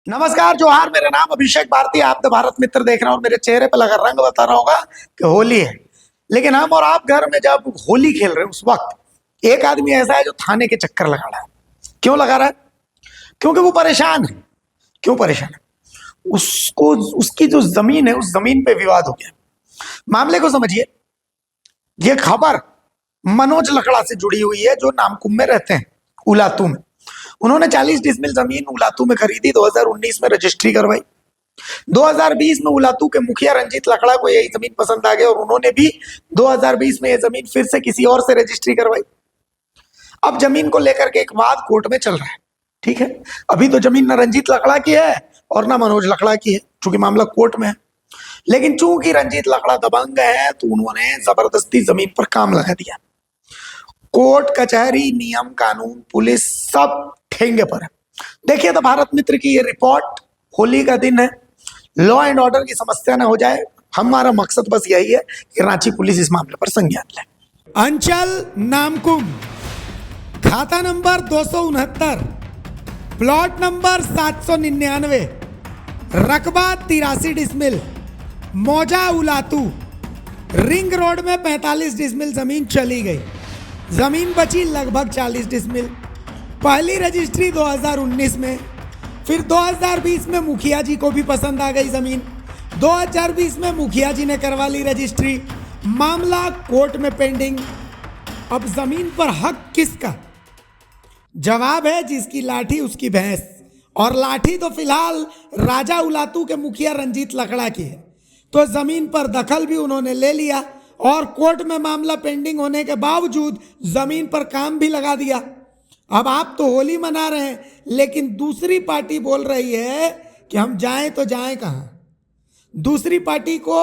नमस्कार जोहार। मेरा नाम अभिषेक भारती, आप द भारत मित्र देख रहे हैं और मेरे चेहरे पे लगा रंग बता रहा होगा कि होली है। लेकिन हम और आप घर में जब होली खेल रहे हैं उस वक्त एक आदमी ऐसा है जो थाने के चक्कर लगा रहा है। क्यों लगा रहा है? क्योंकि वो परेशान है। क्यों परेशान है? उसको उसकी जो जमीन है उस जमीन पे विवाद हो गया। मामले को समझिए। ये खबर मनोज लकड़ा से जुड़ी हुई है जो नामकुम में रहते हैं, उलातू में। उन्होंने 40 डिसमिल जमीन उलातू में खरीदी, 2019 में रजिस्ट्री करवाई। 2020 में उलातू के मुखिया रंजीत लकड़ा को यही जमीन पसंद आ गई और उन्होंने भी 2020 में यह जमीन फिर से किसी और से रजिस्ट्री करवाई। अब जमीन को लेकर के एक वाद कोर्ट में चल रहा है। ठीक है, अभी तो जमीन न रंजीत लकड़ा की है और ना मनोज लकड़ा की है, चूंकि मामला कोर्ट में है। लेकिन चूंकि रंजीत लकड़ा दबंग है तो उन्होंने जबरदस्ती जमीन पर काम लगा दिया। कोर्ट कचहरी नियम कानून पुलिस सब ठेंगे पर है। देखिए तो भारत मित्र की ये रिपोर्ट, होली का दिन है, लॉ एंड ऑर्डर की समस्या ना हो जाए। हमारा मकसद बस यही है कि रांची पुलिस इस मामले पर संज्ञान ले। अंचल नामकुम, खाता नंबर 269, प्लॉट नंबर 799, रकबा 83 डिसमिल, मौजा उलातू। रिंग रोड में 45 डिसमिल जमीन चली गई, जमीन बची लगभग 40 डिसमिल। पहली रजिस्ट्री 2019 में, फिर 2020 में मुखिया जी को भी पसंद आ गई जमीन। 2020 में मुखिया जी ने करवा ली रजिस्ट्री। मामला कोर्ट में पेंडिंग। अब जमीन पर हक किसका? जवाब है जिसकी लाठी उसकी भैंस। और लाठी तो फिलहाल राजा उलातू के मुखिया रंजीत लकड़ा की है, तो जमीन पर दखल भी उन्होंने ले लिया और कोर्ट में मामला पेंडिंग होने के बावजूद जमीन पर काम भी लगा दिया। अब आप तो होली मना रहे हैं, लेकिन दूसरी पार्टी बोल रही है कि हम जाएं तो जाएं कहां। दूसरी पार्टी को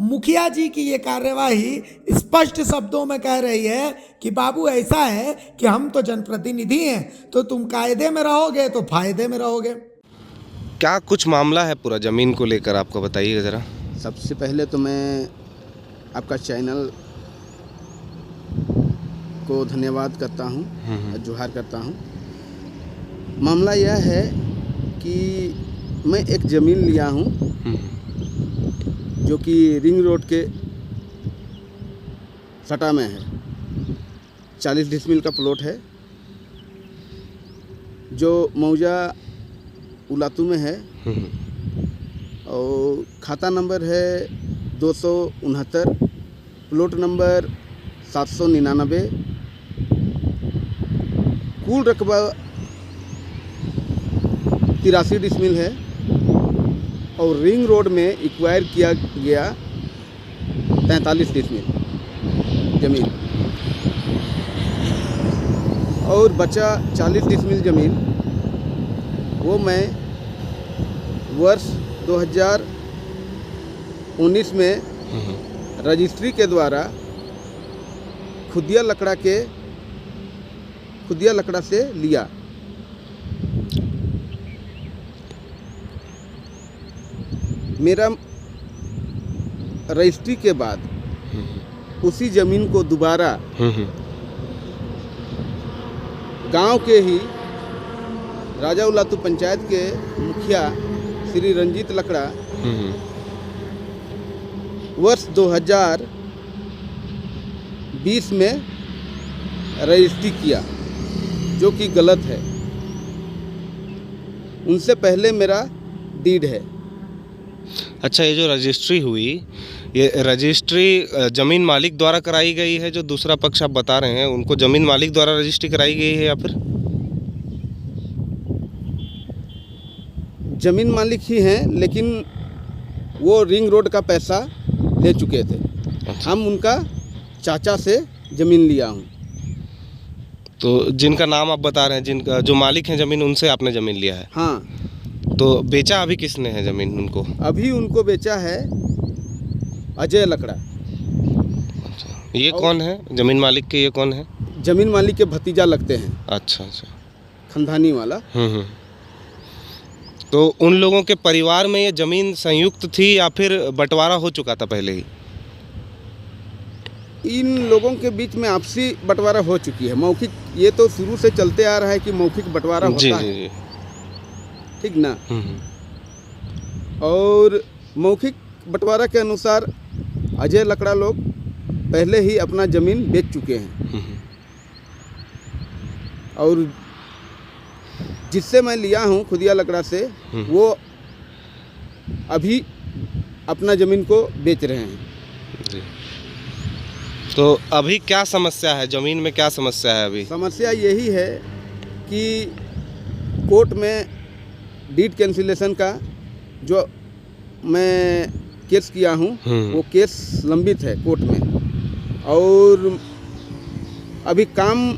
मुखिया जी की ये कार्यवाही स्पष्ट शब्दों में कह रही है कि बाबू ऐसा है कि हम तो जनप्रतिनिधि हैं, तो तुम कायदे में रहोगे तो फायदे में रहोगे। क्या कुछ मामला है पूरा ज़मीन को लेकर, आपका बताइएगा ज़रा। सबसे पहले तो मैं आपका चैनल को धन्यवाद करता हूँ, जोहार करता हूँ। मामला यह है कि मैं एक ज़मीन लिया हूँ जो कि रिंग रोड के सटा में है। 40 डिसमिल का प्लॉट है जो मौजा उलातू में है और खाता नंबर है 269, प्लॉट नंबर 799। कुल रकबा 83 डिसमिल है और रिंग रोड में एक्वायर किया गया 43 डिसमिल ज़मीन और बचा 40 डिसमिल ज़मीन वो मैं वर्ष 2019 में रजिस्ट्री के द्वारा खुदिया लकड़ा से लिया। मेरा रजिस्ट्री के बाद उसी ज़मीन को दोबारा गांव के ही राजा उलातू पंचायत के मुखिया श्री रंजीत लकड़ा वर्ष 2020 में रजिस्ट्री किया, जो कि गलत है। उनसे पहले मेरा डीड है। अच्छा, ये जो रजिस्ट्री हुई, ये रजिस्ट्री ज़मीन मालिक द्वारा कराई गई है? जो दूसरा पक्ष आप बता रहे हैं उनको ज़मीन मालिक द्वारा रजिस्ट्री कराई गई है या फिर? ज़मीन मालिक ही हैं, लेकिन वो रिंग रोड का पैसा ले चुके थे। अच्छा। हम उनका चाचा से ज़मीन लिया हूँ। तो जिनका नाम आप बता रहे हैं, जिनका जो मालिक हैं ज़मीन, उनसे आपने ज़मीन लिया है? हाँ। तो बेचा अभी किसने है ज़मीन उनको? अभी उनको बेचा है अजय लकड़ा। अच्छा, ये कौन है ज़मीन मालिक के? ये कौन है? ज़मीन मालिक के भतीजा लगते हैं। अच्छा अच्छा, खंधानी वाला। तो उन लोगों के परिवार में ये ज़मीन संयुक्त थी या फिर बंटवारा हो चुका था पहले ही? इन लोगों के बीच में आपसी बंटवारा हो चुकी है। मौखिक, ये तो शुरू से चलते आ रहा है कि मौखिक बंटवारा होता है। ठीक ना। और मौखिक बंटवारा के अनुसार अजय लकड़ा लोग पहले ही अपना ज़मीन बेच चुके हैं, और जिससे मैं लिया हूँ खुदिया लकड़ा से, वो अभी अपना ज़मीन को बेच रहे हैं। जी। तो अभी क्या समस्या है, ज़मीन में क्या समस्या है अभी? समस्या यही है कि कोर्ट में डीड कैंसिलेशन का जो मैं केस किया हूँ, वो केस लंबित है कोर्ट में, और अभी काम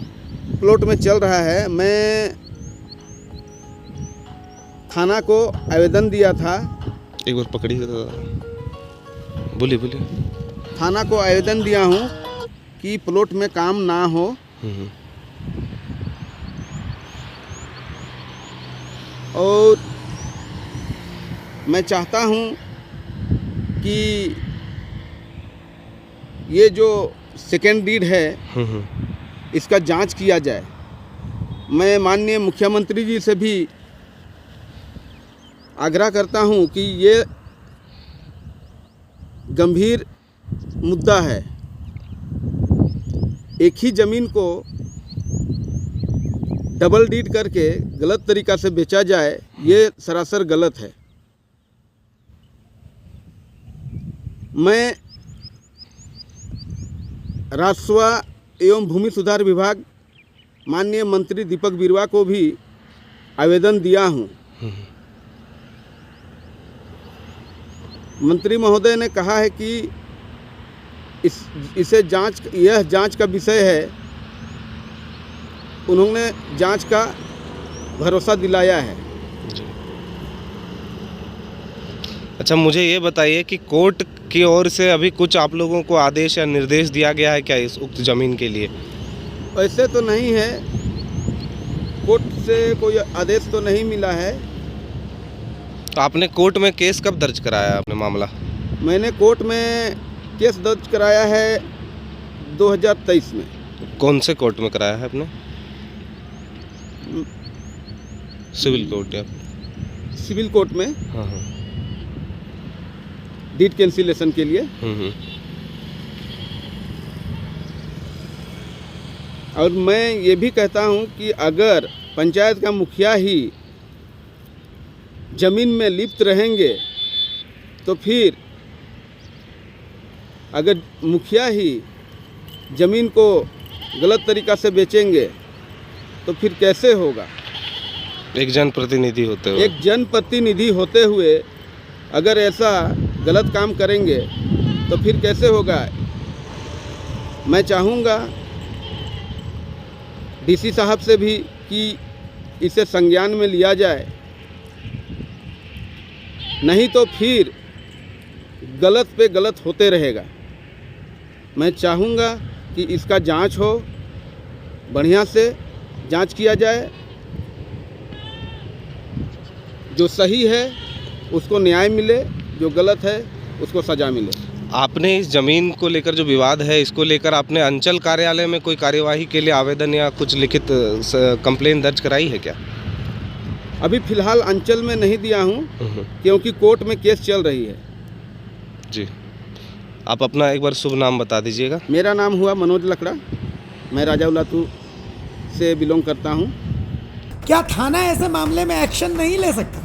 प्लॉट में चल रहा है। मैं थाना को आवेदन दिया था, एक बार पकड़िए तो बोलिए बोलिए। थाना को आवेदन दिया हूँ कि प्लॉट में काम ना हो, और मैं चाहता हूँ कि ये जो सेकेंड डीड है इसका जांच किया जाए। मैं माननीय मुख्यमंत्री जी से भी आग्रह करता हूँ कि ये गंभीर मुद्दा है। एक ही ज़मीन को डबल डीड करके गलत तरीक़ा से बेचा जाए, ये सरासर गलत है। मैं राजस्व एवं भूमि सुधार विभाग माननीय मंत्री दीपक बिरुवा को भी आवेदन दिया हूँ। मंत्री महोदय ने कहा है कि इसे यह जांच का विषय है। उन्होंने जांच का भरोसा दिलाया है। अच्छा, मुझे ये बताइए कि कोर्ट की ओर से अभी कुछ आप लोगों को आदेश या निर्देश दिया गया है क्या इस उक्त ज़मीन के लिए? ऐसे तो नहीं है, कोर्ट से कोई आदेश तो नहीं मिला है। तो आपने कोर्ट में केस कब दर्ज कराया आपने मामला? मैंने कोर्ट में केस दर्ज कराया है 2023 में। कौन से कोर्ट में कराया है आपने? सिविल कोर्ट या? सिविल कोर्ट में। हाँ हाँ। डीड कैंसिलेशन के लिए। और मैं ये भी कहता हूँ कि अगर पंचायत का मुखिया ही ज़मीन में लिप्त रहेंगे, तो फिर अगर मुखिया ही ज़मीन को गलत तरीक़ा से बेचेंगे तो फिर कैसे होगा? एक जनप्रतिनिधि होते हुए, एक जनप्रतिनिधि होते हुए अगर ऐसा गलत काम करेंगे तो फिर कैसे होगा? मैं चाहूँगा डीसी साहब से भी कि इसे संज्ञान में लिया जाए, नहीं तो फिर गलत पे गलत होते रहेगा। मैं चाहूँगा कि इसका जांच हो, बढ़िया से जांच किया जाए, जो सही है उसको न्याय मिले, जो गलत है उसको सज़ा मिले। आपने इस ज़मीन को लेकर जो विवाद है, इसको लेकर आपने अंचल कार्यालय में कोई कार्यवाही के लिए आवेदन या कुछ लिखित कंप्लेन दर्ज कराई है क्या? अभी फ़िलहाल अंचल में नहीं दिया हूँ, क्योंकि कोर्ट में केस चल रही है। जी, आप अपना एक बार शुभ नाम बता दीजिएगा। मेरा नाम हुआ मनोज लकड़ा, मैं राजाउलातू से बिलोंग करता हूँ। क्या थाना ऐसे मामले में एक्शन नहीं ले सकता?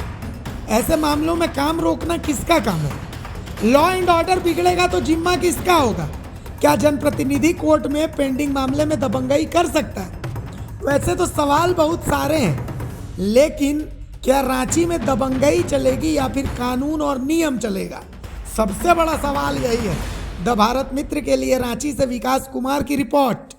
ऐसे मामलों में काम रोकना किसका काम है? लॉ एंड ऑर्डर बिगड़ेगा तो जिम्मा किसका होगा? क्या जनप्रतिनिधि कोर्ट में पेंडिंग मामले में दबंगई कर सकता है? वैसे तो सवाल बहुत सारे हैं, लेकिन क्या रांची में दबंगई चलेगी या फिर कानून और नियम चलेगा? सबसे बड़ा सवाल यही है। द भारत मित्र के लिए रांची से विकास कुमार की रिपोर्ट।